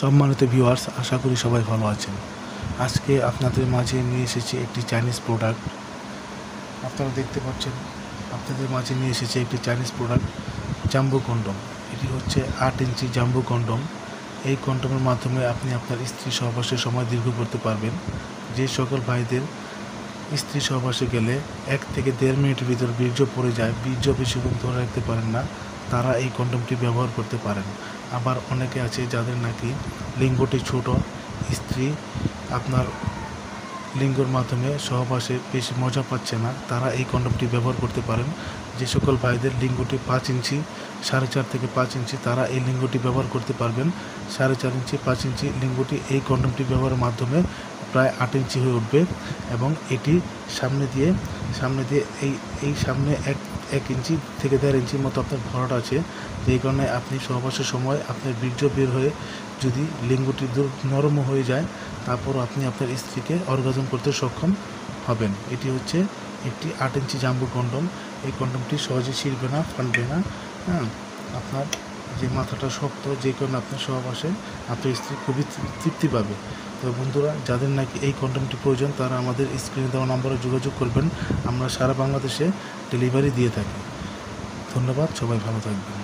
সম্মানিত ভিউয়ার্স, আশা করি সবাই ভালো আছেন। আজকে আপনাদের মাঝে নিয়ে এসেছি একটি চাইনিজ প্রোডাক্ট। আপনারা দেখতে পাচ্ছেন, আপনাদের মাঝে নিয়ে এসেছি একটি চাইনিজ প্রোডাক্ট, জাম্বো কন্ডম। এটি হচ্ছে 8 ইঞ্চি জাম্বো কন্ডম। এই কন্ডমের মাধ্যমে আপনি আপনার স্ত্রী সহবাসের সময় দীর্ঘ করতে পারবেন। যে সকল ভাইদের স্ত্রী সহবাসে গেলে 1 থেকে 1.5 মিনিটের ভিতর বীর্য পড়ে যায়, বীর্য বেশিক্ষণ ধরে রাখতে পারেন না, তারা এই কন্ডমটি ব্যবহার করতে পারেন। আবার অনেকে আছে যাদের নাকি লিঙ্গটি ছোট, স্ত্রী আপনার লিঙ্গর মাধ্যমে সহবাসে বেশি মজা পাচ্ছে না, তারা এই কন্ডমটি ব্যবহার করতে পারেন। যে সকল ভাইদের লিঙ্গটি 5 ইঞ্চি, 4.5 থেকে 5 ইঞ্চি, তারা এই লিঙ্গটি ব্যবহার করতে পারবেন। 4.5 ইঞ্চি, 5 ইঞ্চি লিঙ্গটি এই কন্ডমটি ব্যবহারের মাধ্যমে প্রায় 8 ইঞ্চি হয়ে উঠবে। এবং এটি সামনে দিয়ে এই সামনে 1 ইঞ্চি থেকে 1.5 ইঞ্চির মতো আপনার ভরাট আছে। যেই কারণে আপনি সহবাসের সময় আপনার বীর্য বের হয়ে যদি লিঙ্গটি নরম হয়ে যায়, তারপর আপনি আপনার স্ত্রীকে অর্গাজম করতে সক্ষম হবেন। এটি হচ্ছে একটি 8 ইঞ্চি জাম্বো কন্ডম। এই কন্ডমটি সহজে ছিঁড়বে না, ফাটবে না। আপনার যে মাথাটা শক্ত, যে কারণে আপনার সহবাসে আপনার স্ত্রী খুবই তৃপ্তি পাবে। তো বন্ধুরা, যাদের নাকি এই কন্ডমটি প্রয়োজন, তারা আমাদের স্ক্রিনে দেওয়া নম্বরে যোগাযোগ করবেন। আমরা সারা বাংলাদেশে ডেলিভারি দিয়ে থাকি। ধন্যবাদ, সবাই ভালো থাকবেন।